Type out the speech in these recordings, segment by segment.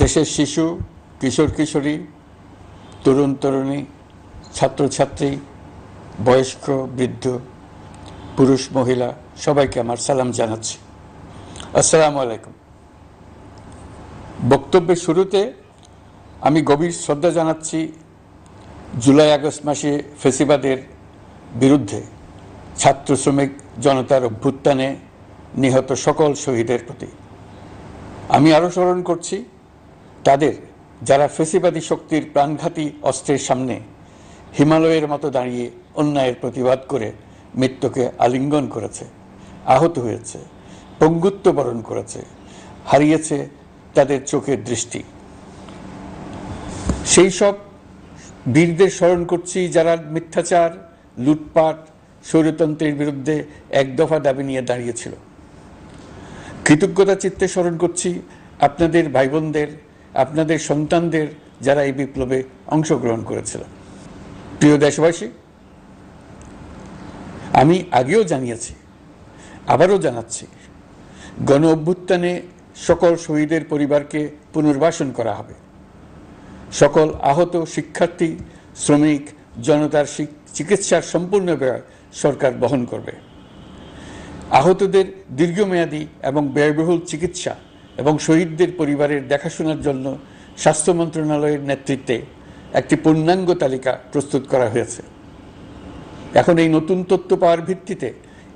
দেশের শিশু, কিশোর কিশোরী, তরুণ তরুণী, ছাত্রছাত্রী, বয়স্ক বৃদ্ধ, পুরুষ মহিলা সবাইকে আমার সালাম জানাচ্ছি। আসসালামু আলাইকুম। বক্তব্যের শুরুতে আমি গভীর শ্রদ্ধা জানাচ্ছি জুলাই আগস্ট মাসে ফ্যাসিবাদের বিরুদ্ধে ছাত্র শ্রমিক জনতার অভ্যুত্থানে নিহত সকল শহীদের প্রতি। আমি আরও স্মরণ করছি তাদের যারা ফ্যাসিবাদী শক্তির প্রাণঘাতী অস্ত্রের সামনে হিমালয়ের মতো দাঁড়িয়ে অন্যায়ের প্রতিবাদ করে মৃত্যুকে আলিঙ্গন করেছে, আহত হয়েছে, পঙ্গুত্ব বরণ করেছে, হারিয়েছে তাদের চোখের দৃষ্টি। সেই সব বীরদের স্মরণ করছি যারা মিথ্যাচার, লুটপাট, স্বৈরতন্ত্রের বিরুদ্ধে এক দফা দাবি নিয়ে দাঁড়িয়েছিল। কৃতজ্ঞতা চিত্তে স্মরণ করছি আপনাদের ভাই বোনদের, আপনাদের সন্তানদের যারা এই বিপ্লবে অংশগ্রহণ করেছিল। প্রিয় দেশবাসী, আমি আগেও জানিয়েছি, আবারও জানাচ্ছি, গণ অভ্যুত্থানে সকল শহীদের পরিবারকে পুনর্বাসন করা হবে। সকল আহত শিক্ষার্থী, শ্রমিক জনতার চিকিৎসার সম্পূর্ণ ব্যয় সরকার বহন করবে। আহতদের দীর্ঘমেয়াদী এবং ব্যয়বহুল চিকিৎসা এবং শহীদদের পরিবারের দেখাশোনার জন্য স্বাস্থ্য মন্ত্রণালয়ের নেতৃত্বে একটি পূর্ণাঙ্গ তালিকা প্রস্তুত করা হয়েছে। এখন এই নতুন তথ্য পাওয়ার ভিত্তিতে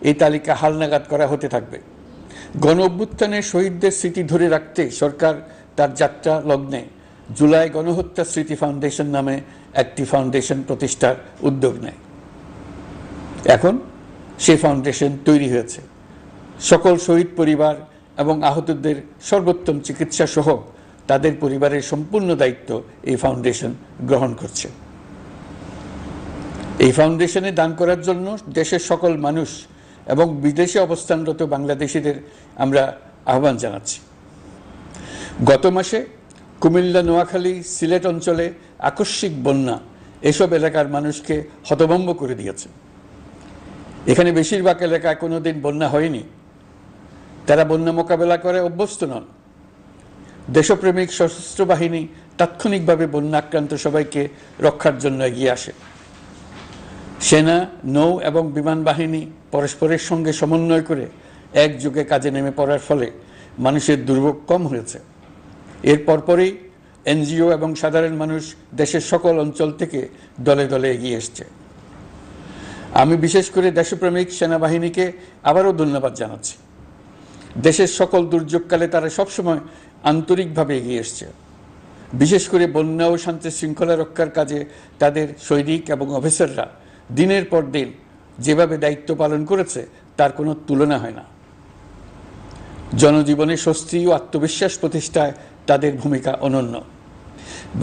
এই তালিকা হালনাগাদ করা হতে থাকবে। গণ অভ্যুত্থানের শহীদদের স্মৃতি ধরে রাখতে সরকার তার যাত্রা লগ্নে জুলাই গণহত্যা স্মৃতি ফাউন্ডেশন নামে একটি ফাউন্ডেশন প্রতিষ্ঠার উদ্যোগ নেয়। এখন সেই ফাউন্ডেশন তৈরি হয়েছে। সকল শহীদ পরিবার এবং আহতদের সর্বোত্তম চিকিৎসা সহ তাদের পরিবারের সম্পূর্ণ দায়িত্ব এই ফাউন্ডেশন গ্রহণ করছে। এই ফাউন্ডেশনে দান করার জন্য দেশের সকল মানুষ এবং বিদেশে অবস্থানরত বাংলাদেশিদের আমরা আহ্বান জানাচ্ছি। গত মাসে কুমিল্লা, নোয়াখালী, সিলেট অঞ্চলে আকস্মিক বন্যা এসব এলাকার মানুষকে হতভম্ব করে দিয়েছে। এখানে বেশিরভাগ এলাকায় কোনোদিন বন্যা হয়নি। তারা বন্যা মোকাবেলা করে অভ্যস্ত নন। দেশপ্রেমিক সশস্ত্র বাহিনী তাৎক্ষণিকভাবে বন্যা আক্রান্ত সবাইকে রক্ষার জন্য এগিয়ে আসে। সেনা, নৌ এবং বিমান বাহিনী পরস্পরের সঙ্গে সমন্বয় করে একযোগে কাজে নেমে পড়ার ফলে মানুষের দুর্ভোগ কম হয়েছে। এর পরপরই এনজিও এবং সাধারণ মানুষ দেশের সকল অঞ্চল থেকে দলে দলে এগিয়ে এসছে। আমি বিশেষ করে দেশপ্রেমিক সেনাবাহিনীকে আবারও ধন্যবাদ জানাচ্ছি। দেশের সকল দুর্যোগকালে তারা সবসময় আন্তরিকভাবে এগিয়ে এসছে। বিশেষ করে বন্যা ও শান্তি শৃঙ্খলা রক্ষার কাজে তাদের সৈনিক এবং অফিসাররা দিনের পর দিন যেভাবে দায়িত্ব পালন করেছে তার কোনো তুলনা হয় না। জনজীবনে স্বস্তি ও আত্মবিশ্বাস প্রতিষ্ঠায় তাদের ভূমিকা অনন্য।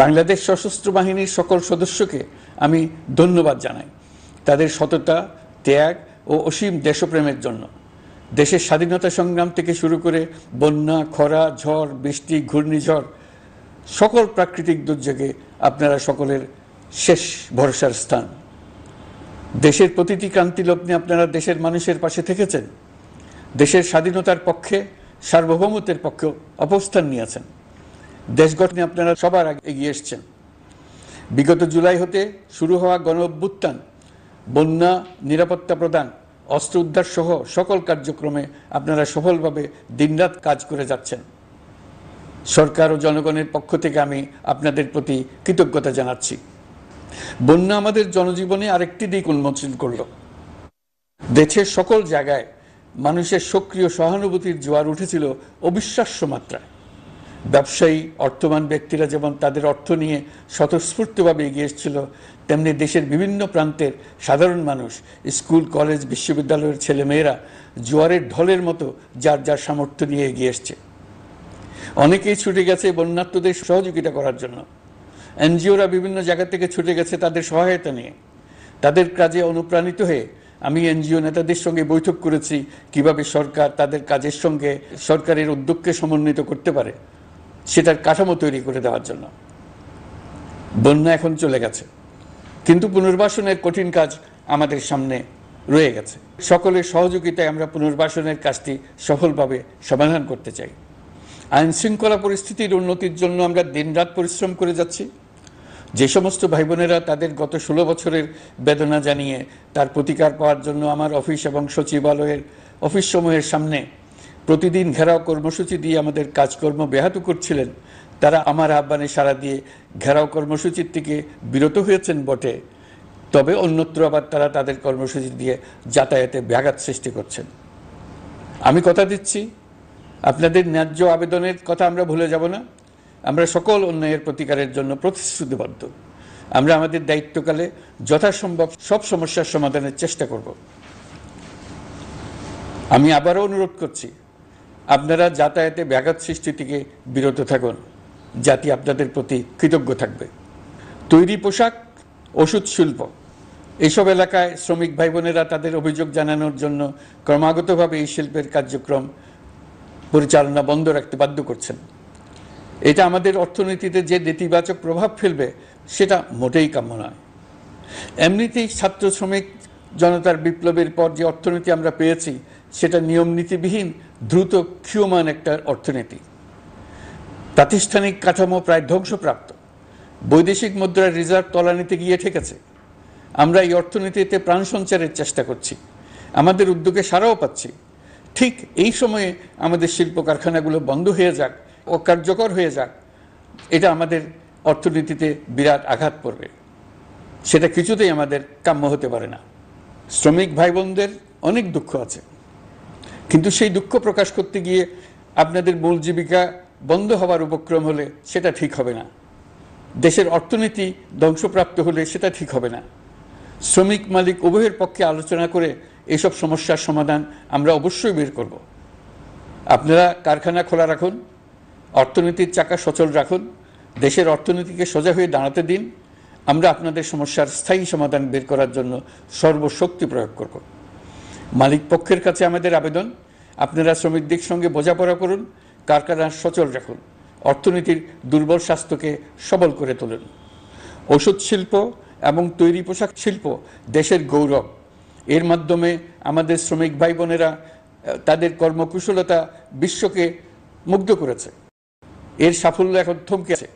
বাংলাদেশ সশস্ত্র বাহিনীর সকল সদস্যকে আমি ধন্যবাদ জানাই তাদের সততা, ত্যাগ ও অসীম দেশপ্রেমের জন্য। দেশের স্বাধীনতা সংগ্রাম থেকে শুরু করে বন্যা, খরা, ঝড়, বৃষ্টি, ঘূর্ণিঝড়, সকল প্রাকৃতিক দুর্যোগে আপনারা সকলের শেষ ভরসার স্থান। দেশের প্রতিটি ক্রান্তি লগ্নে আপনারা দেশের মানুষের পাশে থেকেছেন। দেশের স্বাধীনতার পক্ষে, সার্বভৌমত্বের পক্ষে অবস্থান নিয়েছেন। দেশ গঠনে আপনারা সবার আগে এগিয়ে এসছেন। বিগত জুলাই হতে শুরু হওয়া গণ অভ্যুত্থান, বন্যা, নিরাপত্তা প্রদান, অস্ত্র উদ্ধার সহ সকল কার্যক্রমে আপনারা সফলভাবে দিনরাত কাজ করে যাচ্ছেন। সরকার ও জনগণের পক্ষ থেকে আমি আপনাদের প্রতি কৃতজ্ঞতা জানাচ্ছি। বন্যা আমাদের জনজীবনে আরেকটি দিক উন্মোচন করল। দেশের সকল জায়গায় মানুষের সক্রিয় সহানুভূতির জোয়ার উঠেছিল অবিশ্বাস্য মাত্রায়। ব্যবসায়ী, অর্থবান ব্যক্তিরা যেমন তাদের অর্থ নিয়ে স্বতঃস্ফূর্তভাবে এগিয়ে এসেছিল, তেমনি দেশের বিভিন্ন প্রান্তের সাধারণ মানুষ, স্কুল, কলেজ, বিশ্ববিদ্যালয়ের ছেলেমেয়েরা জোয়ারের ঢলের মতো যার যার সামর্থ্য নিয়ে এগিয়ে এসছে। অনেকেই ছুটে গেছে বন্যার্তদের সহযোগিতা করার জন্য। এনজিওরা বিভিন্ন জায়গা থেকে ছুটে গেছে তাদের সহায়তা নিয়ে। তাদের কাজে অনুপ্রাণিত হয়ে আমি এনজিও নেতাদের সঙ্গে বৈঠক করেছি কিভাবে সরকার তাদের কাজের সঙ্গে সরকারের উদ্যোগকে সমন্বিত করতে পারে, সেটার কাঠামো তৈরি করে দেওয়ার জন্য। বন্যা এখন চলে গেছে, কিন্তু পুনর্বাসনের কঠিন কাজ আমাদের সামনে রয়ে গেছে। সকলের সহযোগিতায় আমরা পুনর্বাসনের কাজটি সফলভাবে সমাধান করতে চাই। আইন শৃঙ্খলা পরিস্থিতির উন্নতির জন্য আমরা দিনরাত পরিশ্রম করে যাচ্ছি। যে সমস্ত ভাই বোনেরা তাদের গত 16 বছরের বেদনা জানিয়ে তার প্রতিকার পাওয়ার জন্য আমার অফিস এবং সচিবালয়ের অফিসসমূহের সামনে প্রতিদিন ঘেরাও কর্মসূচি দিয়ে আমাদের কাজকর্ম ব্যাহত করছিলেন, তারা আমার আহ্বানে সাড়া দিয়ে ঘেরাও কর্মসূচির থেকে বিরত হয়েছেন বটে, তবে অন্যত্র আবার তারা তাদের কর্মসূচি দিয়ে যাতায়াতে ব্যাঘাত সৃষ্টি করছেন। আমি কথা দিচ্ছি, আপনাদের ন্যায্য আবেদনের কথা আমরা ভুলে যাব না। আমরা সকল অন্যায়ের প্রতিকারের জন্য প্রতিশ্রুতিবদ্ধ। আমরা আমাদের দায়িত্বকালে যথাসম্ভব সব সমস্যার সমাধানের চেষ্টা করব। আমি আবারও অনুরোধ করছি, আপনারা যাতায়াতে ব্যাঘাত সৃষ্টি থেকে বিরত থাকুন। জাতি আপনাদের প্রতি কৃতজ্ঞ থাকবে। তৈরি পোশাক, ওষুধ শিল্প, এইসব এলাকায় শ্রমিক ভাই বোনেরা তাদের অভিযোগ জানানোর জন্য ক্রমাগতভাবে এই শিল্পের কার্যক্রম পরিচালনা বন্ধ রাখতে বাধ্য করছেন। এটা আমাদের অর্থনীতিতে যে নেতিবাচক প্রভাব ফেলবে সেটা মোটেই কাম্য নয়। এমনিতেই ছাত্র শ্রমিক জনতার বিপ্লবের পর যে অর্থনীতি আমরা পেয়েছি সেটা নিয়ম নীতিবিহীন দ্রুত ক্ষীয়মান একটা অর্থনীতি। প্রাতিষ্ঠানিক কাঠামো প্রায় ধ্বংসপ্রাপ্ত। বৈদেশিক মুদ্রার রিজার্ভ তলানিতে গিয়ে ঠেকেছে। আমরা এই অর্থনীতিতে প্রাণ সঞ্চারের চেষ্টা করছি, আমাদের উদ্যোগে সাড়াও পাচ্ছি। ঠিক এই সময়ে আমাদের শিল্প কারখানাগুলো বন্ধ হয়ে যাক, অকার্যকর হয়ে যাক, এটা আমাদের অর্থনীতিতে বিরাট আঘাত পড়বে। সেটা কিছুতেই আমাদের কাম্য হতে পারে না। শ্রমিক ভাই বোনদের অনেক দুঃখ আছে, কিন্তু সেই দুঃখ প্রকাশ করতে গিয়ে আপনাদের মূল জীবিকা বন্ধ হওয়ার উপক্রম হলে সেটা ঠিক হবে না। দেশের অর্থনীতি ধ্বংসপ্রাপ্ত হলে সেটা ঠিক হবে না। শ্রমিক মালিক উভয়ের পক্ষে আলোচনা করে এসব সমস্যার সমাধান আমরা অবশ্যই বের করব। আপনারা কারখানা খোলা রাখুন, অর্থনীতির চাকা সচল রাখুন, দেশের অর্থনীতিকে সোজা হয়ে দাঁড়াতে দিন। আমরা আপনাদের সমস্যার স্থায়ী সমাধান বের করার জন্য সর্বশক্তি প্রয়োগ করব। মালিক পক্ষের কাছে আমাদের আবেদন, আপনারা শ্রমিকদের সঙ্গে বোঝাপড়া করুন, কারখানা সচল রাখুন, অর্থনীতির দুর্বল স্বাস্থ্যকে সবল করে তুলুন। ওষুধ শিল্প এবং তৈরি পোশাক শিল্প দেশের গৌরব। এর মাধ্যমে আমাদের শ্রমিক ভাই বোনেরা তাদের কর্মকুশলতা বিশ্বকে মুগ্ধ করেছে। এর সাফল্য এখন থমকে আছে।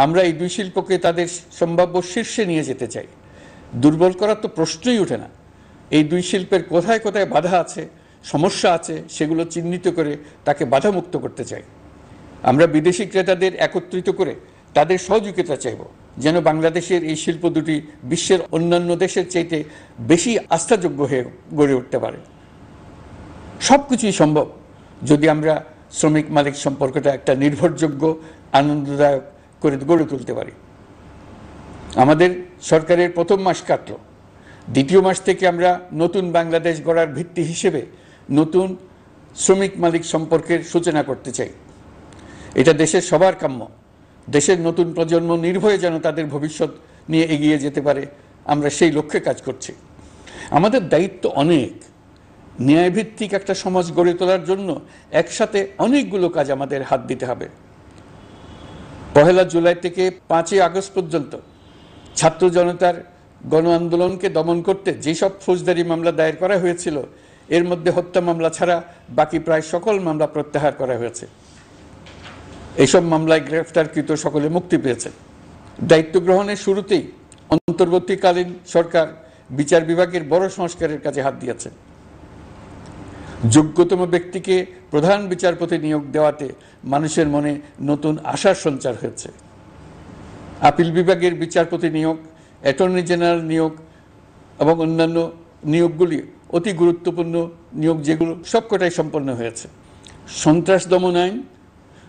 আমরা এই দুই শিল্পকে তাদের সম্ভাব্য শীর্ষে নিয়ে যেতে চাই। দুর্বল করার তো প্রশ্নই ওঠে না। এই দুই শিল্পের কোথায় কোথায় বাধা আছে, সমস্যা আছে, সেগুলো চিহ্নিত করে তাকে বাধামুক্ত করতে চাই। আমরা বিদেশি ক্রেতাদের একত্রিত করে তাদের সহযোগিতা চাইব, যেন বাংলাদেশের এই শিল্প দুটি বিশ্বের অন্যান্য দেশের চাইতে বেশি আস্থাযোগ্য হয়ে গড়ে উঠতে পারে। সব কিছুই সম্ভব যদি আমরা শ্রমিক মালিক সম্পর্কটা একটা নির্ভরযোগ্য, আনন্দদায়ক করে গড়ে তুলতে পারি। আমাদের সরকারের প্রথম মাস কাটল, দ্বিতীয় মাস থেকে আমরা নতুন বাংলাদেশ গড়ার ভিত্তি হিসেবে নতুন শ্রমিক মালিক সম্পর্কের সূচনা করতে চাই। এটা দেশের সবার কাম্য। দেশের নতুন প্রজন্ম নির্ভয়ে যেন তাদের ভবিষ্যৎ নিয়ে এগিয়ে যেতে পারে, আমরা সেই লক্ষ্যে কাজ করছি। আমাদের দায়িত্ব অনেক। ন্যায়ভিত্তিক একটা সমাজ গড়ে তোলার জন্য একসাথে অনেকগুলো কাজ আমাদের হাত দিতে হবে। 1 জুলাই থেকে 5 আগস্ট পর্যন্ত ছাত্র জনতার গণ আন্দোলনকে দমন করতে যেসব ফৌজদারি মামলা দায়ের করা হয়েছিল, এর মধ্যে হত্যা মামলা ছাড়া বাকি প্রায় সকল মামলা প্রত্যাহার করা হয়েছে। এইসব মামলায় গ্রেফতারকৃত সকলে মুক্তি পেয়েছে। দায়িত্ব গ্রহণের শুরুতেই অন্তর্বর্তীকালীন সরকার বিচার বিভাগের বড় সংস্কারের কাজে হাত দিয়েছে। যোগ্যতম ব্যক্তিকে প্রধান বিচারপতি নিয়োগ দেওয়াতে মানুষের মনে নতুন আশার সঞ্চার হয়েছে। আপিল বিভাগের বিচারপতি নিয়োগ, অ্যাটর্নি জেনারেল নিয়োগ এবং অন্যান্য নিয়োগগুলি অতি গুরুত্বপূর্ণ নিয়োগ, যেগুলো সবকটাই সম্পন্ন হয়েছে। সন্ত্রাস দমন আইন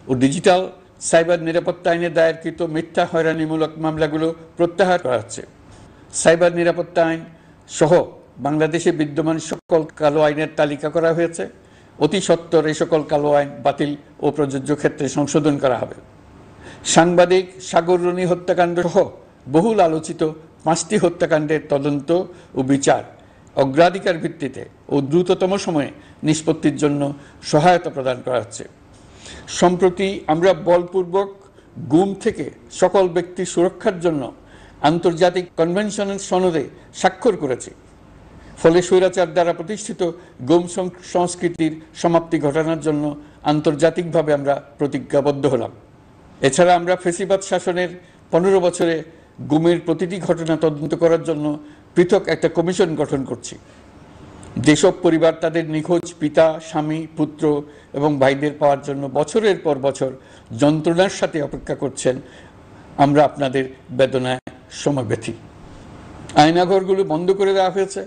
ও ডিজিটাল সাইবার নিরাপত্তা আইনে দায়েরকৃত মিথ্যা হয়রানিমূলক মামলাগুলো প্রত্যাহার করা হচ্ছে। সাইবার নিরাপত্তা আইন সহ বাংলাদেশে বিদ্যমান সকল কালো আইনের তালিকা করা হয়েছে। অতি সত্বর এই সকল কালো আইন বাতিল ও প্রযোজ্য ক্ষেত্রে সংশোধন করা হবে। সাংবাদিক সাগর রনি হত্যাকাণ্ড সহ বহুল আলোচিত 5টি হত্যাকাণ্ডের তদন্ত ও বিচার অগ্রাধিকার ভিত্তিতে ও দ্রুততম সময়ে নিষ্পত্তির জন্য সহায়তা প্রদান করা হচ্ছে। সম্প্রতি আমরা বলপূর্বক গুম থেকে সকল ব্যক্তির সুরক্ষার জন্য আন্তর্জাতিক কনভেনশনের সনদে স্বাক্ষর করেছি। ফলে স্বৈরাচার দ্বারা প্রতিষ্ঠিত গুম সংস্কৃতির সমাপ্তি ঘটানোর জন্য আন্তর্জাতিকভাবে আমরা প্রতিজ্ঞাবদ্ধ হলাম। এছাড়া আমরা ফ্যাসিবাদ শাসনের 15 বছরে গুমের প্রতিটি ঘটনা তদন্ত করার জন্য পৃথক একটা কমিশন গঠন করছি। যেসব পরিবার তাদের নিখোঁজ পিতা, স্বামী, পুত্র এবং ভাইদের পাওয়ার জন্য বছরের পর বছর যন্ত্রণার সাথে অপেক্ষা করছেন, আমরা আপনাদের বেদনায় সমব্যথী। আয়নাঘরগুলো বন্ধ করে দেওয়া হয়েছে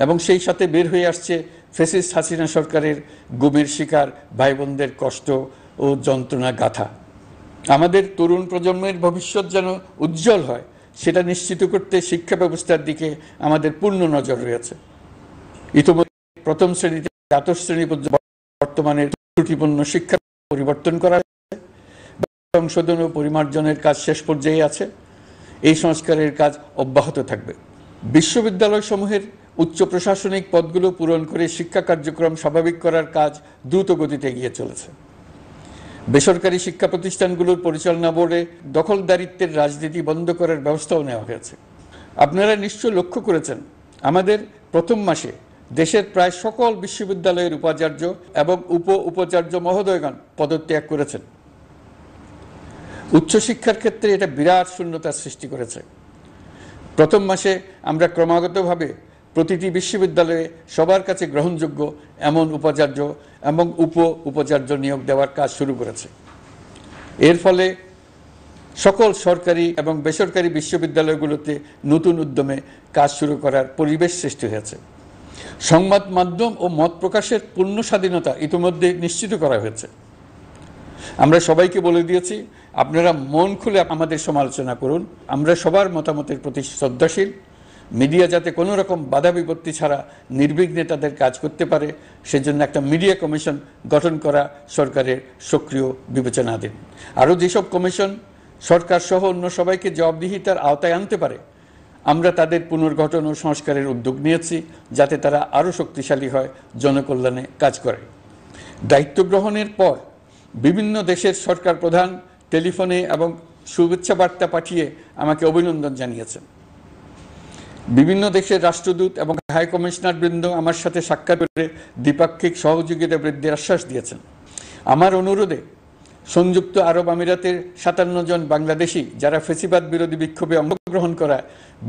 এবং সেই সাথে বের হয়ে আসছে ফ্যাসিস্ট হাসিনা সরকারের গুমের শিকার ভাই বোনদের কষ্ট ও যন্ত্রণা গাথা। আমাদের তরুণ প্রজন্মের ভবিষ্যৎ যেন উজ্জ্বল হয়, সেটা নিশ্চিত করতে শিক্ষা ব্যবস্থার দিকে আমাদের পূর্ণ নজর রয়েছে। ইতিমধ্যে প্রথম শ্রেণী থেকে দ্বাদশ শ্রেণী পর্যন্ত বর্তমানের ত্রুটিপূর্ণ শিক্ষা পরিবর্তন করা হয়েছে। সংশোধন ও পরিমার্জনের কাজ শেষ পর্যায়ে আছে। এই সংস্কারের কাজ অব্যাহত থাকবে। বিশ্ববিদ্যালয় সমূহের উচ্চ প্রশাসনিক পদগুলো পূরণ করে শিক্ষা কার্যক্রম স্বাভাবিক করার কাজ দ্রুত গতিতে এগিয়ে চলেছে। বেসরকারি শিক্ষা প্রতিষ্ঠানগুলোর পরিচালনা বোর্ডে দখলদারিত্বের রাজনীতি বন্ধ করার ব্যবস্থাও নেওয়া হয়েছে। আপনারা নিশ্চয় লক্ষ্য করেছেন, আমাদের প্রথম মাসে দেশের প্রায় সকল বিশ্ববিদ্যালয়ের উপাচার্য এবং উপাচার্য মহোদয়গণ পদত্যাগ করেছেন। উচ্চশিক্ষার ক্ষেত্রে এটা বিরাট শূন্যতার সৃষ্টি করেছে। প্রথম মাসে আমরা ক্রমাগতভাবে প্রতিটি বিশ্ববিদ্যালয়ে সবার কাছে গ্রহণযোগ্য এমন উপাচার্য এবং উপাচার্য নিয়োগ দেওয়ার কাজ শুরু করেছে। এর ফলে সকল সরকারি এবং বেসরকারি বিশ্ববিদ্যালয়গুলোতে নতুন উদ্যমে কাজ শুরু করার পরিবেশ সৃষ্টি হয়েছে। সংবাদ মাধ্যম ও মত প্রকাশের পূর্ণ স্বাধীনতা ইতিমধ্যে নিশ্চিত করা হয়েছে। আমরা সবাইকে বলে দিয়েছি, আপনারা মন খুলে আমাদের সমালোচনা করুন, আমরা সবার মতামতের প্রতি শ্রদ্ধাশীল। মিডিয়া যাতে কোনো রকম বাধা বিপত্তি ছাড়া নির্বিঘ্নে তাদের কাজ করতে পারে, সেজন্য একটা মিডিয়া কমিশন গঠন করা সরকারের সক্রিয় বিবেচনাধীন। আরও যেসব কমিশন সরকার সহ অন্য সবাইকে জবাবদিহিতার আওতায় আনতে পারে, আমরা তাদের পুনর্গঠন ও সংস্কারের উদ্যোগ নিয়েছি, যাতে তারা আরও শক্তিশালী হয়, জনকল্যাণে কাজ করে। দায়িত্ব গ্রহণের পর বিভিন্ন দেশের সরকার প্রধান টেলিফোনে এবং শুভেচ্ছা বার্তা পাঠিয়ে আমাকে অভিনন্দন জানিয়েছেন। বিভিন্ন দেশের রাষ্ট্রদূত এবং হাই কমিশনার বৃন্দ আমার সাথে সাক্ষাৎ করে দ্বিপাক্ষিক সহযোগিতা বৃদ্ধির আশ্বাস দিয়েছেন। আমার অনুরোধে সংযুক্ত আরব আমিরাতের 57 জন বাংলাদেশি যারা ফ্যাসিবাদ বিরোধী বিক্ষোভে অংশগ্রহণ করা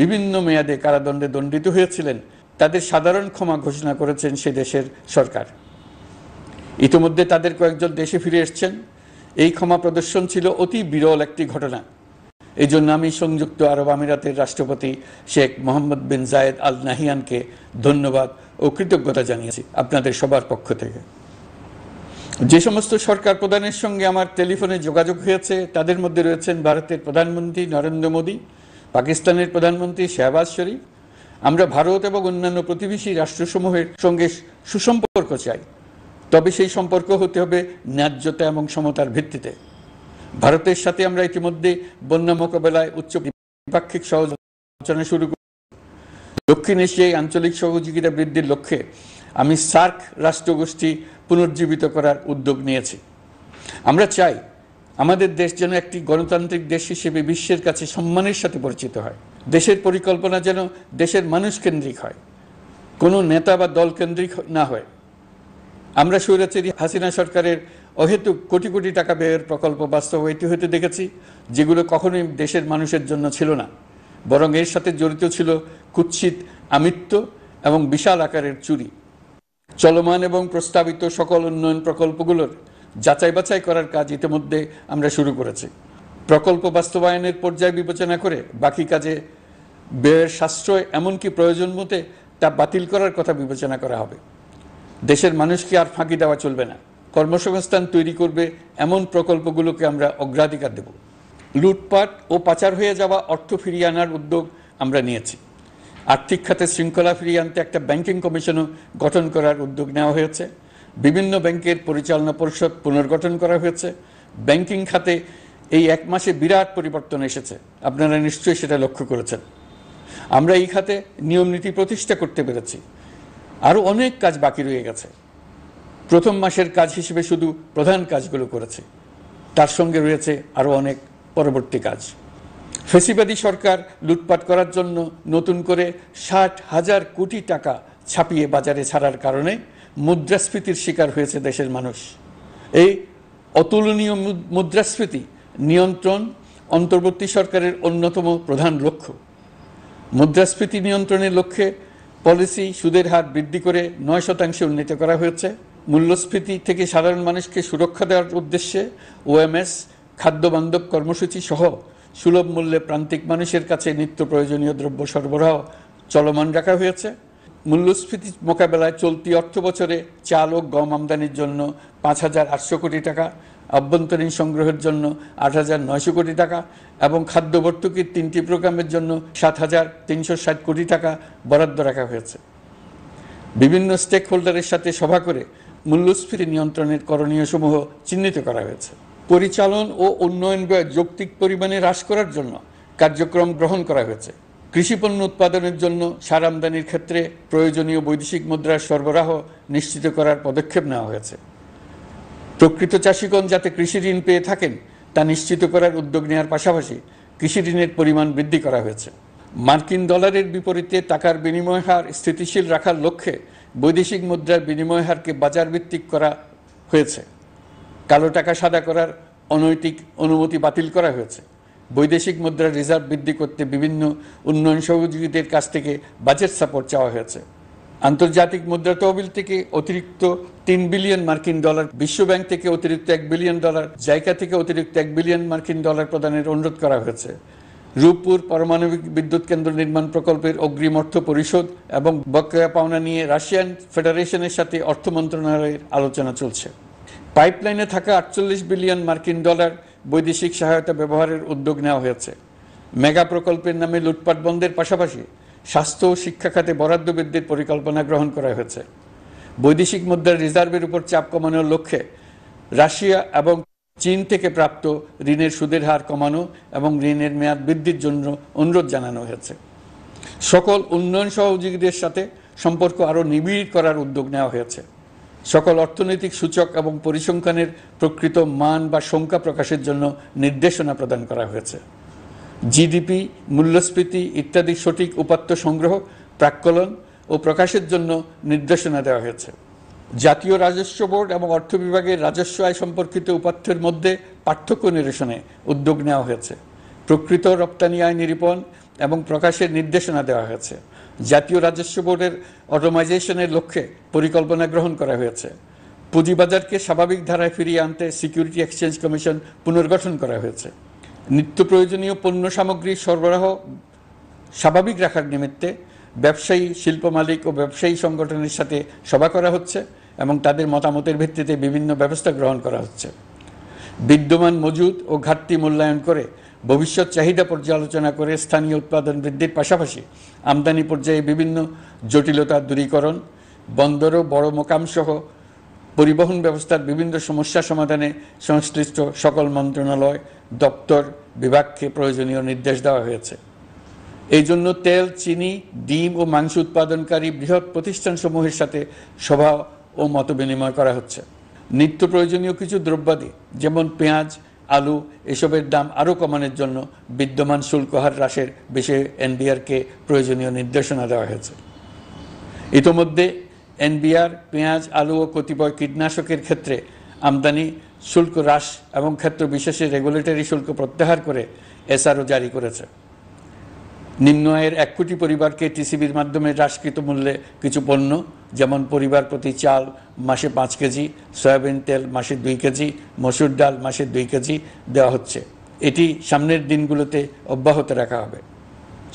বিভিন্ন মেয়াদে কারাদণ্ডে দণ্ডিত হয়েছিলেন, তাদের সাধারণ ক্ষমা ঘোষণা করেছেন সে দেশের সরকার। ইতিমধ্যে তাদের কয়েকজন দেশে ফিরে এসেছেন। এই ক্ষমা প্রদর্শন ছিল অতি বিরল একটি ঘটনা। এই জন্য আমি সংযুক্ত আরব আমিরাতের রাষ্ট্রপতি শেখ মোহাম্মদ বিন জায়েদ আল নাহিয়ানকে ধন্যবাদ ও কৃতজ্ঞতা জানিয়েছি আপনাদের সবার পক্ষ থেকে। যে সমস্ত সরকার প্রধানের সঙ্গে আমার টেলিফোনে যোগাযোগ হয়েছে, তাদের মধ্যে রয়েছেন ভারতের প্রধানমন্ত্রী নরেন্দ্র মোদী, পাকিস্তানের প্রধানমন্ত্রী শাহবাজ শরীফ। আমরা ভারত এবং অন্যান্য প্রতিবেশী রাষ্ট্রসমূহের সঙ্গে সুসম্পর্ক চাই, তবে সেই সম্পর্ক হতে হবে ন্যায্যতা এবং সমতার ভিত্তিতে। ভারতের সাথে আমরা ইতিমধ্যে বন্যা মোকাবেলায় উচ্চ দ্বিপাক্ষিক সহযোগিতা শুরু করেছি। দক্ষিণ এশিয়ায় আঞ্চলিক সহযোগিতা বৃদ্ধির লক্ষ্যে আমি সার্ক রাষ্ট্রগোষ্ঠী পুনর্জীবিত করার উদ্যোগ নিয়েছি। আমরা চাই আমাদের দেশ যেন একটি গণতান্ত্রিক দেশ হিসেবে বিশ্বের কাছে সম্মানের সাথে পরিচিত হয়। দেশের পরিকল্পনা যেন দেশের মানুষ কেন্দ্রিক হয়, কোনো নেতা বা দল কেন্দ্রিক না হয়। আমরা স্বৈরাচারী হাসিনা সরকারের অহেতুক কোটি কোটি টাকা ব্যয়ের প্রকল্প বাস্তবায়িত হতে দেখেছি, যেগুলো কখনোই দেশের মানুষের জন্য ছিল না, বরং এর সাথে জড়িত ছিল কুৎসিত আমিত্ব এবং বিশাল আকারের চুরি। চলমান এবং প্রস্তাবিত সকল উন্নয়ন প্রকল্পগুলোর যাচাই বাছাই করার কাজ ইতিমধ্যে আমরা শুরু করেছি। প্রকল্প বাস্তবায়নের পর্যায় বিবেচনা করে বাকি কাজে ব্যয়ের সাশ্রয় এমনকি প্রয়োজন মতে তা বাতিল করার কথা বিবেচনা করা হবে। দেশের মানুষকে আর ফাঁকি দেওয়া চলবে না। কর্মসংস্থান তৈরি করবে এমন প্রকল্পগুলোকে আমরা অগ্রাধিকার দেব। লুটপাট ও পাচার হয়ে যাওয়া অর্থ ফিরিয়ে আনার উদ্যোগ আমরা নিয়েছি। আর্থিক খাতে শৃঙ্খলা ফিরিয়ে আনতে একটা ব্যাংকিং কমিশনও গঠন করার উদ্যোগ নেওয়া হয়েছে। বিভিন্ন ব্যাংকের পরিচালনা পরিষদ পুনর্গঠন করা হয়েছে। ব্যাংকিং খাতে এই এক মাসে বিরাট পরিবর্তন এসেছে, আপনারা নিশ্চয়ই সেটা লক্ষ্য করেছেন। আমরা এই খাতে নিয়ম নীতি প্রতিষ্ঠা করতে পেরেছি। আরও অনেক কাজ বাকি রয়ে গেছে। প্রথম মাসের কাজ হিসেবে শুধু প্রধান কাজগুলো করেছে, তার সঙ্গে রয়েছে আরও অনেক পরবর্তী কাজ। ফ্যাসিবাদী সরকার লুটপাট করার জন্য নতুন করে 60,000 কোটি টাকা ছাপিয়ে বাজারে ছাড়ার কারণে মুদ্রাস্ফীতির শিকার হয়েছে দেশের মানুষ। এই অতুলনীয় মুদ্রাস্ফীতি নিয়ন্ত্রণ অন্তর্বর্তী সরকারের অন্যতম প্রধান লক্ষ্য। মুদ্রাস্ফীতি নিয়ন্ত্রণের লক্ষ্যে পলিসি সুদের হার বৃদ্ধি করে 9% উন্নীত করা হয়েছে। মূল্যস্ফীতি থেকে সাধারণ মানুষকে সুরক্ষা দেওয়ার উদ্দেশ্যে ওএমএস খাদ্য বান্ধব কর্মসূচি সহ সুলভ মূল্যে প্রান্তিক মানুষের কাছে নিত্য প্রয়োজনীয় দ্রব্য সরবরাহ চলমান রাখা হয়েছে। মূল্যস্ফীতি মোকাবেলায় চলতি অর্থ বছরে চাল ও গম আমদানির জন্য 5,800 কোটি টাকা, আভ্যন্তরীণ সংগ্রহের জন্য 8,900 কোটি টাকা এবং খাদ্য ভর্তুকির 3টি প্রোগ্রামের জন্য 7,360 কোটি টাকা বরাদ্দ রাখা হয়েছে। বিভিন্ন স্টেক হোল্ডারের সাথে সভা করে মূল্যস্ফীতি নিয়ন্ত্রণের করণীয়সমূহ চিহ্নিত করা হয়েছে। পরিচালন ও উন্নয়ন ব্যয় যৌক্তিক পরিমাণে হ্রাস করার জন্য কার্যক্রম গ্রহণ করা হয়েছে। কৃষিপণ্য উৎপাদনের জন্য সার আমদানির ক্ষেত্রে প্রয়োজনীয় বৈদেশিক মুদ্রার সরবরাহ নিশ্চিত করার পদক্ষেপ নেওয়া হয়েছে। প্রকৃত চাষিগণ যাতে কৃষি ঋণ পেয়ে থাকেন তা নিশ্চিত করার উদ্যোগ নেওয়ার পাশাপাশি কৃষি ঋণের পরিমাণ বৃদ্ধি করা হয়েছে। মার্কিন ডলারের বিপরীতে টাকার বিনিময় হার স্থিতিশীল রাখার লক্ষ্যে বৈদেশিক মুদ্রার বিনিময় হারকে বাজার ভিত্তিক করা হয়েছে। কালো টাকা সাদা করার অনৈতিক অনুমতি বাতিল করা হয়েছে। বৈদেশিক মুদ্রার রিজার্ভ বৃদ্ধি করতে বিভিন্ন উন্নয়ন সহযোগীদের কাছ থেকে বাজেট সাপোর্ট চাওয়া হয়েছে। আন্তর্জাতিক মুদ্রা তহবিল থেকে অতিরিক্ত 3 বিলিয়ন মার্কিন ডলার, বিশ্বব্যাংক থেকে অতিরিক্ত 1 বিলিয়ন ডলার, জাইকা থেকে অতিরিক্ত 1 বিলিয়ন মার্কিন ডলার প্রদানের অনুরোধ করা হয়েছে। রূপপুর পারমাণবিক বিদ্যুৎ কেন্দ্র নির্মাণ প্রকল্পের অগ্রিম অর্থ পরিশোধ এবং বকেয়া পাওনা নিয়ে রাশিয়ান ফেডারেশনের সাথে অর্থ মন্ত্রণালয়ের আলোচনা চলছে। পাইপলাইনে থাকা 48 বিলিয়ন মার্কিন ডলার বৈদেশিক সহায়তা ব্যবহারের উদ্যোগ নেওয়া হয়েছে। মেগা প্রকল্পের নামে লুটপাট বন্ধের পাশাপাশি স্বাস্থ্য ও শিক্ষা খাতে বরাদ্দ বৃদ্ধির পরিকল্পনা গ্রহণ করা হয়েছে। বৈদেশিক মুদ্রার রিজার্ভের উপর চাপ কমানোর লক্ষ্যে রাশিয়া এবং চীন থেকে প্রাপ্ত ঋণের সুদের হার কমানো এবং ঋণের মেয়াদ বৃদ্ধির জন্য অনুরোধ জানানো হয়েছে। সকল উন্নয়ন সহযোগীদের সাথে সম্পর্ক আরও নিবিড় করার উদ্যোগ নেওয়া হয়েছে। সকল অর্থনৈতিক সূচক এবং পরিসংখ্যানের প্রকৃত মান বা সংখ্যা প্রকাশের জন্য নির্দেশনা প্রদান করা হয়েছে। জিডিপি, মূল্যস্ফীতি ইত্যাদি সঠিক উপাত্ত সংগ্রহ, প্রাক্কলন ও প্রকাশের জন্য নির্দেশনা দেওয়া হয়েছে। জাতীয় রাজস্ব বোর্ড এবং অর্থ বিভাগের রাজস্ব আয় সম্পর্কিত উপাত্তের মধ্যে পার্থক্য নিরসনে উদ্যোগ নেওয়া হয়েছে। প্রকৃত রপ্তানি আয় নিরূপণ এবং প্রকাশের নির্দেশনা দেওয়া হয়েছে। জাতীয় রাজস্ব বোর্ডের অটোমাইজেশনের লক্ষ্যে পরিকল্পনা গ্রহণ করা হয়েছে। পুঁজিবাজারকে স্বাভাবিক ধারায় ফিরিয়ে আনতে সিকিউরিটি এক্সচেঞ্জ কমিশন পুনর্গঠন করা হয়েছে। নিত্য প্রয়োজনীয় পণ্য সামগ্রী সরবরাহ স্বাভাবিক রাখার নিমিত্তে ব্যবসায়ী, শিল্প মালিক ও ব্যবসায়ী সংগঠনের সাথে সভা করা হচ্ছে এবং তাদের মতামতের ভিত্তিতে বিভিন্ন ব্যবস্থা গ্রহণ করা হচ্ছে। বিদ্যমান মজুদ ও ঘাটতি মূল্যায়ন করে ভবিষ্যৎ চাহিদা পর্যালোচনা করে স্থানীয় উৎপাদন বৃদ্ধির পাশাপাশি আমদানি পর্যায়ে বিভিন্ন জটিলতা দূরীকরণ, বন্দর ও বড় মোকাম সহ পরিবহন ব্যবস্থার বিভিন্ন সমস্যা সমাধানে সংশ্লিষ্ট সকল মন্ত্রণালয়, দপ্তর, বিভাগকে প্রয়োজনীয় নির্দেশ দেওয়া হয়েছে। এই জন্য তেল, চিনি, ডিম ও মাংস উৎপাদনকারী বৃহৎ প্রতিষ্ঠানসমূহের সাথে সভা ও মতবিনিময় করা হচ্ছে। নিত্য প্রয়োজনীয় কিছু দ্রব্যাদি যেমন পেঁয়াজ, আলু এসবের দাম আরও কমানোর জন্য বিদ্যমান শুল্ক হার হ্রাসের বিষয়ে এনবিআরকে প্রয়োজনীয় নির্দেশনা দেওয়া হয়েছে। ইতোমধ্যে এনবিআর পেঁয়াজ, আলু ও কতিপয় কীটনাশকের ক্ষেত্রে আমদানি শুল্ক হ্রাস এবং ক্ষেত্র বিশেষে রেগুলেটরি শুল্ক প্রত্যাহার করে এসআরও জারি করেছে। নিম্ন আয়ের 1 কোটি পরিবারকে টিসিবির মাধ্যমে হ্রাসকৃত মূল্যে কিছু পণ্য যেমন পরিবার প্রতি চাল মাসে 5 কেজি, সয়াবিন তেল মাসে 2 কেজি, মসুর ডাল মাসে 2 কেজি দেওয়া হচ্ছে। এটি সামনের দিনগুলোতে অব্যাহত রাখা হবে।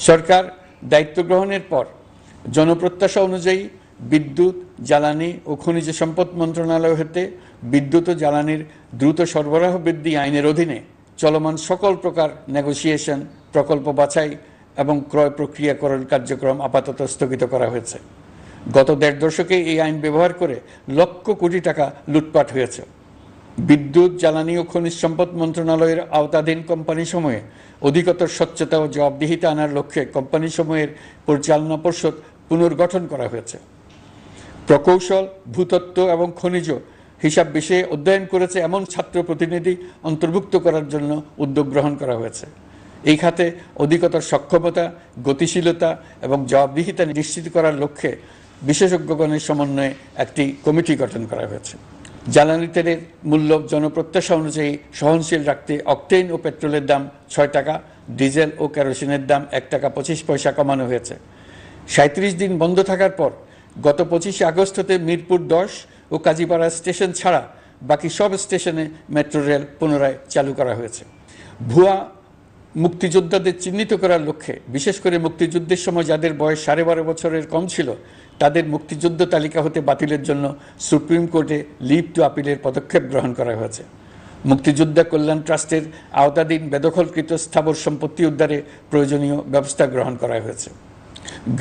সরকার দায়িত্ব গ্রহণের পর জনপ্রত্যাশা অনুযায়ী বিদ্যুৎ, জ্বালানি ও খনিজ সম্পদ মন্ত্রণালয় হতে বিদ্যুৎ ও জ্বালানির দ্রুত সরবরাহ বৃদ্ধি আইনের অধীনে চলমান সকল প্রকার নেগোসিয়েশন, প্রকল্প বাছাই এবং ক্রয় প্রক্রিয়াকরণ কার্যক্রম আপাতত স্থগিত করা হয়েছে। গত 1.5 দশকে এই আইন ব্যবহার করে লক্ষ কোটি টাকা লুটপাট হয়েছে। বিদ্যুৎ, জ্বালানি ও খনিজ সম্পদ মন্ত্রণালয়ের আওতাধীন কোম্পানিসমূহে অধিকতর স্বচ্ছতা ও জবাবদিহিতা আনার লক্ষ্যে কোম্পানিসমূহের পরিচালনা পর্ষদ পুনর্গঠন করা হয়েছে। প্রকৌশল, ভূতত্ত্ব এবং খনিজ হিসাব বিষয়ে অধ্যয়ন করেছে এমন ছাত্র প্রতিনিধি অন্তর্ভুক্ত করার জন্য উদ্যোগ গ্রহণ করা হয়েছে। এই খাতে অধিকতর সক্ষমতা, গতিশীলতা এবং জবাবদিহিতা নিশ্চিত করার লক্ষ্যে বিশেষজ্ঞগণের সমন্বয়ে একটি কমিটি গঠন করা হয়েছে। জ্বালানি তেলের মূল্য জনপ্রত্যাশা অনুযায়ী সহনশীল রাখতে অকটেন ও পেট্রোলের দাম ৬ টাকা, ডিজেল ও কেরোসিনের দাম ১ টাকা ২৫ পয়সা কমানো হয়েছে। ৩৭ দিন বন্ধ থাকার পর গত ২৫ আগস্ট হতে মিরপুর ১০ ও কাজীপাড়া স্টেশন ছাড়া বাকি সব স্টেশনে মেট্রো রেল পুনরায় চালু করা হয়েছে। ভুয়া মুক্তিযোদ্ধাদের চিহ্নিত করার লক্ষ্যে বিশেষ করে মুক্তিযুদ্ধের সময় যাদের বয়স ১২.৫ বছরের কম ছিল তাদের মুক্তিযুদ্ধ তালিকা হতে বাতিলের জন্য সুপ্রিম কোর্টে লিভ টু আপিলের পদক্ষেপ গ্রহণ করা হয়েছে। মুক্তিযোদ্ধা কল্যাণ ট্রাস্টের আওতাধীন বেদখলকৃত স্থাবর সম্পত্তি উদ্ধারে প্রয়োজনীয় ব্যবস্থা গ্রহণ করা হয়েছে।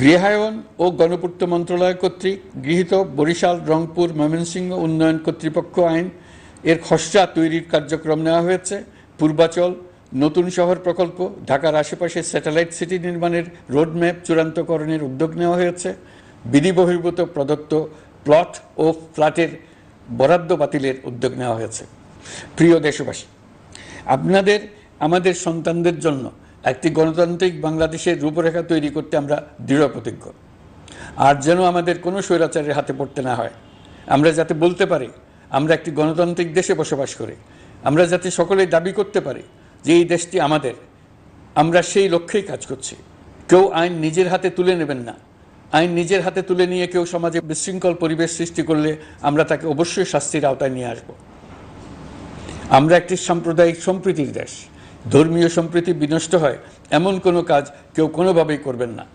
গৃহায়ন ও গণপূর্ত মন্ত্রণালয় কর্তৃক গৃহীত বরিশাল, রংপুর, ময়মনসিংহ উন্নয়ন কর্তৃপক্ষ আইন এর খসড়া তৈরির কার্যক্রম নেওয়া হয়েছে। পূর্বাচল নতুন শহর প্রকল্প, ঢাকার আশেপাশে স্যাটেলাইট সিটি নির্মাণের রোডম্যাপ চূড়ান্তকরণের উদ্যোগ নেওয়া হয়েছে। বিধি বহির্ভূত প্রদত্ত প্লট ও ফ্ল্যাটের বরাদ্দ বাতিলের উদ্যোগ নেওয়া হয়েছে। প্রিয় দেশবাসী, আপনাদের আমাদের সন্তানদের জন্য একটি গণতান্ত্রিক বাংলাদেশের রূপরেখা তৈরি করতে আমরা দৃঢ় প্রতিজ্ঞ। আর যেন আমাদের কোনো স্বৈরাচারের হাতে পড়তে না হয়। আমরা যাতে বলতে পারি আমরা একটি গণতান্ত্রিক দেশে বসবাস করি, আমরা যাতে সকলেই দাবি করতে পারি যে এই দেশটি আমাদের, আমরা সেই লক্ষ্যেই কাজ করছি। কেউ আইন নিজের হাতে তুলে নেবেন না। আইন নিজের হাতে তুলে নিয়ে কেউ সমাজে বিশৃঙ্খল পরিবেশ সৃষ্টি করলে আমরা তাকে অবশ্যই শাস্তির আওতায় নিয়ে আসব। আমরা একটি সাম্প্রদায়িক সম্প্রীতির দেশ। ধর্মীয় সম্প্রীতি বিনষ্ট হয় এমন কোনো কাজ কেউ কোনোভাবেই করবেন না।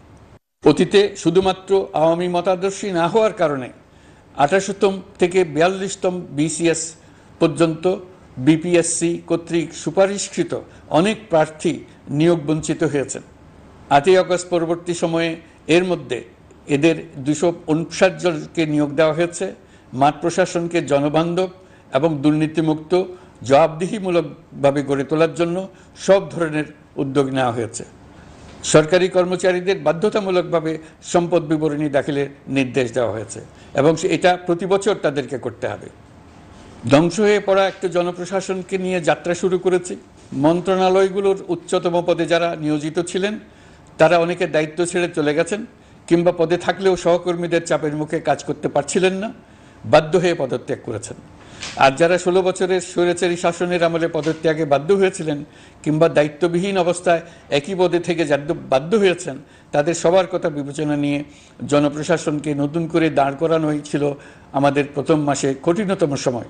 অতীতে শুধুমাত্র আওয়ামী মতাদর্শী না হওয়ার কারণে ২৮তম থেকে ৪২তম বিসিএস পর্যন্ত বিপিএসসি কর্তৃক সুপারিশকৃত অনেক প্রার্থী নিয়োগ বঞ্চিত হয়েছেন। ৮ই আগস্ট পরবর্তী সময়ে এর মধ্যে এদের ২৫৯ জনকে নিয়োগ দেওয়া হয়েছে। মাঠ প্রশাসনকে জনবান্ধব এবং দুর্নীতিমুক্ত জবাবদিহিমূলকভাবে গড়ে তোলার জন্য সব ধরনের উদ্যোগ নেওয়া হয়েছে। সরকারি কর্মচারীদের বাধ্যতামূলকভাবে সম্পদ বিবরণী দাখিলের নির্দেশ দেওয়া হয়েছে এবং এটা প্রতি বছর তাদেরকে করতে হবে। ধ্বংস হয়ে পড়া একটা জনপ্রশাসনকে নিয়ে যাত্রা শুরু করেছি। মন্ত্রণালয়গুলোর উচ্চতম পদে যারা নিয়োজিত ছিলেন তারা অনেকে দায়িত্ব ছেড়ে চলে গেছেন, কিংবা পদে থাকলেও সহকর্মীদের চাপের মুখে কাজ করতে পারছিলেন না, বাধ্য হয়ে পদত্যাগ করেছেন। আর যারা ১৬ বছরের স্বৈরাচারী শাসনের আমলে পদত্যাগে বাধ্য হয়েছিলেন কিংবা দায়িত্ববিহীন অবস্থায় একই পদে থেকে বাধ্য হয়েছেন, তাদের সবার কথা বিবেচনা নিয়ে জনপ্রশাসনকে নতুন করে দাঁড় করানোই ছিল আমাদের প্রথম মাসে কঠিনতম সময়।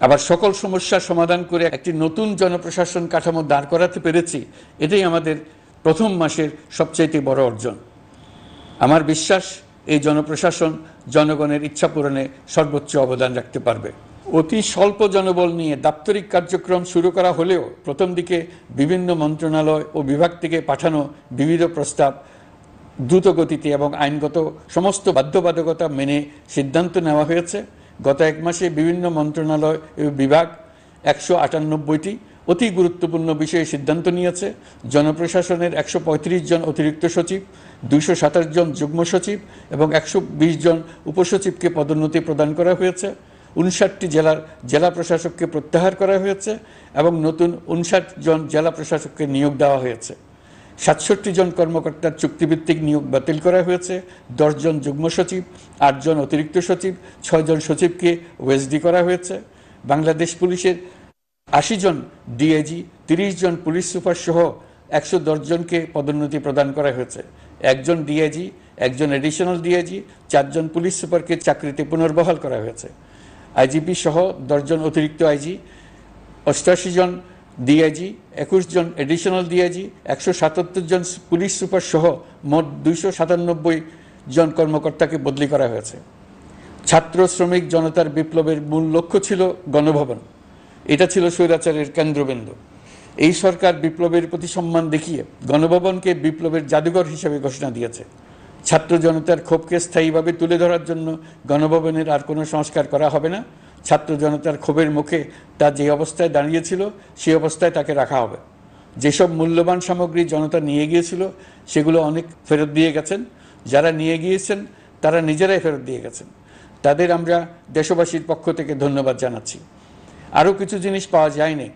আবার সকল সমস্যার সমাধান করে একটি নতুন জনপ্রশাসন কাঠামো দাঁড় করাতে পেরেছি, এটাই আমাদের প্রথম মাসের সবচাইতে বড় অর্জন। আমার বিশ্বাস এই জনপ্রশাসন জনগণের ইচ্ছা পূরণে সর্বোচ্চ অবদান রাখতে পারবে। অতি স্বল্প জনবল নিয়ে দাপ্তরিক কার্যক্রম শুরু করা হলেও প্রথম দিকে বিভিন্ন মন্ত্রণালয় ও বিভাগ থেকে পাঠানো বিবিধ প্রস্তাব দ্রুত গতিতে এবং আইনগত সমস্ত বাধ্যবাধকতা মেনে সিদ্ধান্ত নেওয়া হয়েছে। গত এক মাসে বিভিন্ন মন্ত্রণালয় ও বিভাগ ১৯৮টি অতি গুরুত্বপূর্ণ বিষয়ে সিদ্ধান্ত নিয়েছে। জনপ্রশাসনের ১৩৫ জন অতিরিক্ত সচিব, ২২৭ জন যুগ্ম সচিব এবং ১২০ জন উপসচিবকে পদোন্নতি প্রদান করা হয়েছে। ৫৯টি জেলার জেলা প্রশাসককে প্রত্যাহার করা হয়েছে এবং নতুন ৫৯ জন জেলা প্রশাসককে নিয়োগ দেওয়া হয়েছে। ৬৭ জন কর্মকর্তার চুক্তিভিত্তিক নিয়োগ বাতিল করা হয়েছে। ১০ জন যুগ্ম সচিব, ৮ জন অতিরিক্ত সচিব, ৬ জন সচিবকে ওএসডি করা হয়েছে। বাংলাদেশ পুলিশের ৮০ জন ডিআইজি, ৩০ জন পুলিশ সুপার সহ ১১০ জনকে পদোন্নতি প্রদান করা হয়েছে। ১ জন ডিআইজি, ১ জন এডিশনাল ডিআইজি, ৪ জন পুলিশ সুপারকে চাকরিতে পুনর্বহাল করা হয়েছে। আইজিপি সহ ১০ জন অতিরিক্ত আইজি, ৮৮ জন ডিআইজি, ২১ জন এডিশনাল ডিআইজি, ১৭৭ জন পুলিশ সুপার সহ মোট ২৯৭ জন কর্মকর্তাকে বদলি করা হয়েছে। ছাত্র শ্রমিক জনতার বিপ্লবের মূল লক্ষ্য ছিল গণভবন। এটা ছিল স্বৈরাচারের কেন্দ্রবিন্দু। এই সরকার বিপ্লবের প্রতি সম্মান দেখিয়ে গণভবনকে বিপ্লবের জাদুঘর হিসেবে ঘোষণা দিয়েছে। ছাত্র জনতার ক্ষোভকে স্থায়ীভাবে তুলে ধরার জন্য গণভবনের আর কোনো সংস্কার করা হবে না। ছাত্র জনতার ক্ষোভের মুখে তা যে অবস্থায় দাঁড়িয়েছিল সেই অবস্থায় তাকে রাখা হবে। যেসব মূল্যবান সামগ্রী জনতা নিয়ে গিয়েছিল সেগুলো অনেক ফেরত দিয়ে গেছেন। যারা নিয়ে গিয়েছেন তারা নিজেরাই ফেরত দিয়ে গেছেন। তাদের আমরা দেশবাসীর পক্ষ থেকে ধন্যবাদ জানাচ্ছি। আরও কিছু জিনিস পাওয়া যায়নি,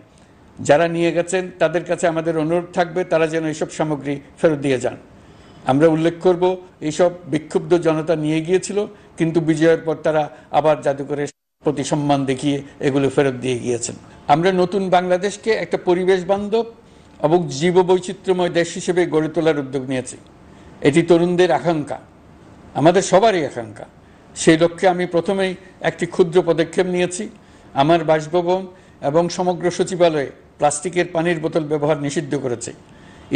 যারা নিয়ে গেছেন তাদের কাছে আমাদের অনুরোধ থাকবে তারা যেন এইসব সামগ্রী ফেরত দিয়ে যান। আমরা উল্লেখ করব এইসব বিক্ষুব্ধ জনতা নিয়ে গিয়েছিল, কিন্তু বিজয়ের পর তারা আবার জাদুঘরে প্রতি সম্মান দেখিয়ে এগুলো ফেরত দিয়ে গিয়েছেন। আমরা নতুন বাংলাদেশকে একটা পরিবেশ বান্ধব এবং জীববৈচিত্র্যময় দেশ হিসেবে গড়ে তোলার উদ্যোগ নিয়েছি। এটি তরুণদের আকাঙ্ক্ষা, আমাদের সবারই আকাঙ্ক্ষা। সেই লক্ষ্যে আমি প্রথমেই একটি ক্ষুদ্র পদক্ষেপ নিয়েছি। আমার বাসভবন এবং সমগ্র সচিবালয়ে প্লাস্টিকের পানির বোতল ব্যবহার নিষিদ্ধ করেছে।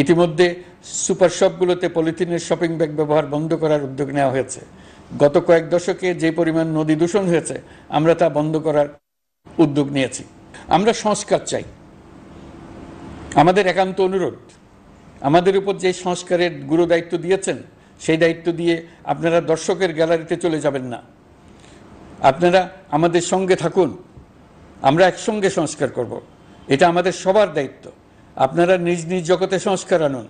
ইতিমধ্যে সুপার শপগুলোতে পলিথিনের শপিং ব্যাগ ব্যবহার বন্ধ করার উদ্যোগ নেওয়া হয়েছে। গত কয়েক দশকে যে পরিমাণ নদী দূষণ হয়েছে, আমরা তা বন্ধ করার উদ্যোগ নিয়েছি। আমরা সংস্কার চাই। আমাদের একান্ত অনুরোধ, আমাদের উপর যে সংস্কারের গুরু দায়িত্ব দিয়েছেন, সেই দায়িত্ব দিয়ে আপনারা দর্শকের গ্যালারিতে চলে যাবেন না। আপনারা আমাদের সঙ্গে থাকুন, আমরা একসঙ্গে সংস্কার করব। এটা আমাদের সবার দায়িত্ব। আপনারা নিজ নিজ জগতে সংস্কার আনুন।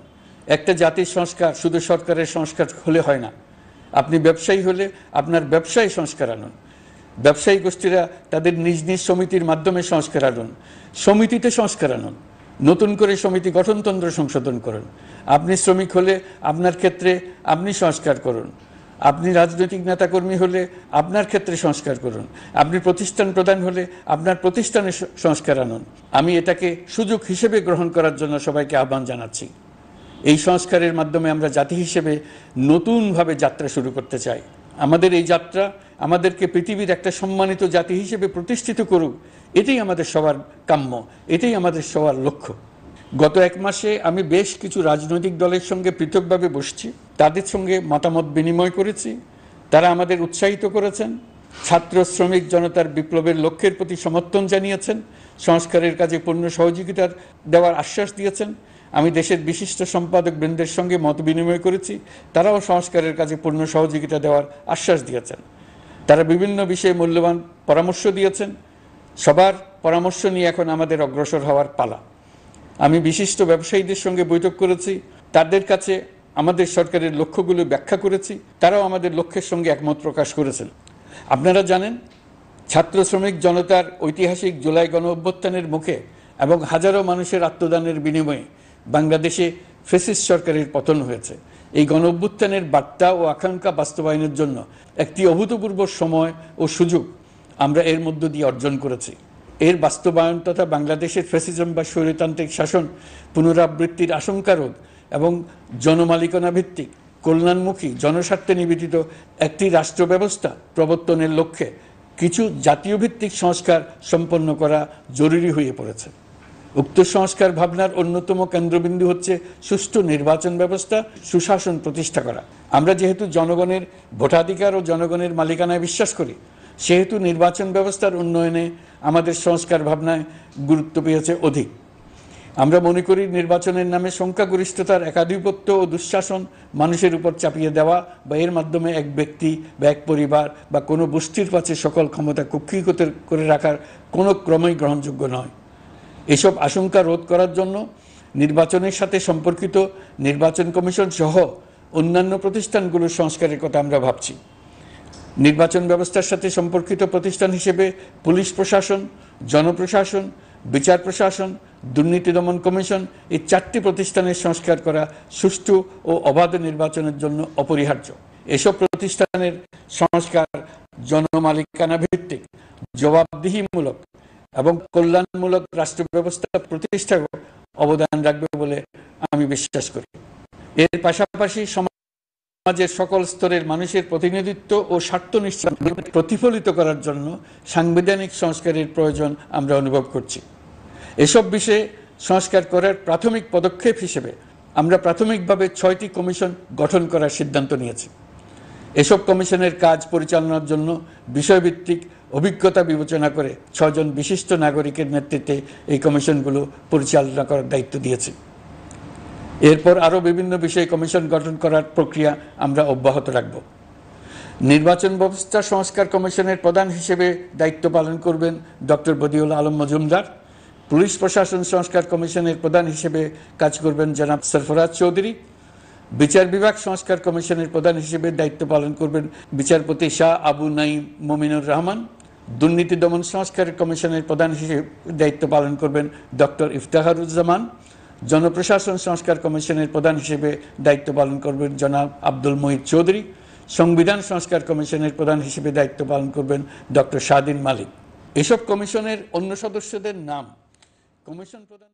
একটা জাতির সংস্কার শুধু সরকারের সংস্কার হলে হয় না। আপনি ব্যবসায়ী হলে আপনার ব্যবসায়ী সংস্কার আনুন। ব্যবসায়ী গোষ্ঠীরা তাদের নিজ নিজ সমিতির মাধ্যমে সংস্কার আনুন। সমিতিতে সংস্কার আনুন। নতুন করে সমিতি গঠনতন্ত্র সংশোধন করুন। আপনি শ্রমিক হলে আপনার ক্ষেত্রে আপনি সংস্কার করুন। আপনি রাজনৈতিক নেতাকর্মী হলে আপনার ক্ষেত্রে সংস্কার করুন। আপনি প্রতিষ্ঠান প্রধান হলে আপনার প্রতিষ্ঠানে সংস্কার আনুন। আমি এটাকে সুযোগ হিসেবে গ্রহণ করার জন্য সবাইকে আহ্বান জানাচ্ছি। এই সংস্কারের মাধ্যমে আমরা জাতি হিসেবে নতুনভাবে যাত্রা শুরু করতে চাই। আমাদের এই যাত্রা আমাদেরকে পৃথিবীর একটা সম্মানিত জাতি হিসেবে প্রতিষ্ঠিত করুক, এটাই আমাদের সবার কাম্য, এটাই আমাদের সবার লক্ষ্য। গত এক মাসে আমি বেশ কিছু রাজনৈতিক দলের সঙ্গে পৃথকভাবে বসছি, তাদের সঙ্গে মতামত বিনিময় করেছি। তারা আমাদের উৎসাহিত করেছেন, ছাত্র শ্রমিক জনতার বিপ্লবের লক্ষ্যের প্রতি সমর্থন জানিয়েছেন, সংস্কারের কাজে পূর্ণ সহযোগিতা দেওয়ার আশ্বাস দিয়েছেন। আমি দেশের বিশিষ্ট সম্পাদক বৃন্দের সঙ্গে মত বিনিময় করেছি, তারাও সংস্কারের কাজে পূর্ণ সহযোগিতা দেওয়ার আশ্বাস দিয়েছেন। তারা বিভিন্ন বিষয়ে মূল্যবান পরামর্শ দিয়েছেন। সবার পরামর্শ নিয়ে এখন আমাদের অগ্রসর হওয়ার পালা। আমি বিশিষ্ট ব্যবসায়ীদের সঙ্গে বৈঠক করেছি, তাদের কাছে আমাদের সরকারের লক্ষ্যগুলো ব্যাখ্যা করেছি, তারাও আমাদের লক্ষ্যের সঙ্গে একমত প্রকাশ করেছেন। আপনারা জানেন, ছাত্র শ্রমিক জনতার ঐতিহাসিক জুলাই গণ অভ্যুত্থানের মুখে এবং হাজারো মানুষের আত্মদানের বিনিময়ে বাংলাদেশে ফ্যাসিস্ট সরকারের পতন হয়েছে। এই গণ অভ্যুত্থানের বার্তা ও আকাঙ্ক্ষা বাস্তবায়নের জন্য একটি অভূতপূর্ব সময় ও সুযোগ আমরা এর মধ্য দিয়ে অর্জন করেছি। এর বাস্তবায়ন তথা বাংলাদেশের ফ্যাসিজম বা স্বৈরতান্ত্রিক শাসন পুনরাবৃত্তির আশঙ্কা রোধ এবং জনমালিকানা ভিত্তিক কল্যাণমুখী জনস্বার্থে নিবেদিত একটি রাষ্ট্র ব্যবস্থা প্রবর্তনের লক্ষ্যে কিছু জাতীয় ভিত্তিক সংস্কার সম্পন্ন করা জরুরি হয়ে পড়েছে। উক্ত সংস্কার ভাবনার অন্যতম কেন্দ্রবিন্দু হচ্ছে সুষ্ঠু নির্বাচন ব্যবস্থা, সুশাসন প্রতিষ্ঠা করা। আমরা যেহেতু জনগণের ভোটাধিকার ও জনগণের মালিকানায় বিশ্বাস করি, সেহেতু নির্বাচন ব্যবস্থার উন্নয়নে আমাদের সংস্কার ভাবনায় গুরুত্ব পেয়েছে অধিক। আমরা মনে করি নির্বাচনের নামে সংখ্যাগরিষ্ঠতার একাধিপত্য ও দুঃশাসন মানুষের উপর চাপিয়ে দেওয়া বা এর মাধ্যমে এক ব্যক্তি বা এক পরিবার বা কোনো গোষ্ঠীর কাছে সকল ক্ষমতা কুক্ষিগত করে রাখার কোনো ক্রমেই গ্রহণযোগ্য নয়। এসব আশঙ্কা রোধ করার জন্য নির্বাচনের সাথে সম্পর্কিত নির্বাচন কমিশন সহ অন্যান্য প্রতিষ্ঠানগুলোর সংস্কারের কথা আমরা ভাবছি। নির্বাচন ব্যবস্থার সাথে সম্পর্কিত প্রতিষ্ঠান হিসেবে পুলিশ প্রশাসন, জনপ্রশাসন, বিচার প্রশাসন, দুর্নীতি দমন কমিশন এই 4টি প্রতিষ্ঠানের সংস্কার করা সুষ্ঠু ও অবাধ নির্বাচনের জন্য অপরিহার্য। এসব প্রতিষ্ঠানের সংস্কার জনমালিকানা ভিত্তিক, জবাবদিহিমূলক এবং কল্যাণমূলক রাষ্ট্র ব্যবস্থা প্রতিষ্ঠায় অবদান রাখবে বলে আমি বিশ্বাস করি। এর পাশাপাশি সমাজের সকল স্তরের মানুষের প্রতিনিধিত্ব ও স্বার্থনিষ্ঠ প্রতিফলিত করার জন্য সাংবিধানিক সংস্কারের প্রয়োজন আমরা অনুভব করছি। এসব বিষয়ে সংস্কার করার প্রাথমিক পদক্ষেপ হিসেবে আমরা প্রাথমিকভাবে 6টি কমিশন গঠন করার সিদ্ধান্ত নিয়েছি। এসব কমিশনের কাজ পরিচালনার জন্য বিষয়ভিত্তিক অভিজ্ঞতা বিবেচনা করে 6 জন বিশিষ্ট নাগরিকের নেতৃত্বে এই কমিশনগুলো পরিচালনা করার দায়িত্ব দিয়েছি। এরপর আরও বিভিন্ন বিষয়ে কমিশন গঠন করার প্রক্রিয়া আমরা অব্যাহত রাখব। নির্বাচন ব্যবস্থা সংস্কার কমিশনের প্রধান হিসেবে দায়িত্ব পালন করবেন ডক্টর বদিউল আলম মজুমদার। পুলিশ প্রশাসন সংস্কার কমিশনের প্রধান হিসেবে কাজ করবেন জনাব সরফরাজ চৌধুরী। বিচার বিভাগ সংস্কার কমিশনের প্রধান হিসেবে দায়িত্ব পালন করবেন বিচারপতি শাহ আবু নাঈম মমিনুর রহমান। দুর্নীতি দমন সংস্কার কমিশনের প্রধান হিসেবে দায়িত্ব পালন করবেন ডক্টর ইফতেখারুজ্জামান। জনপ্রশাসন সংস্কার কমিশনের প্রধান হিসেবে দায়িত্ব পালন করবেন জনাব আব্দুল মুহিত চৌধুরী। সংবিধান সংস্কার কমিশনের প্রধান হিসেবে দায়িত্ব পালন করবেন ডক্টর শাহদিন মালিক। এসব কমিশনের অন্য সদস্যদের নাম কমিশন প্রধান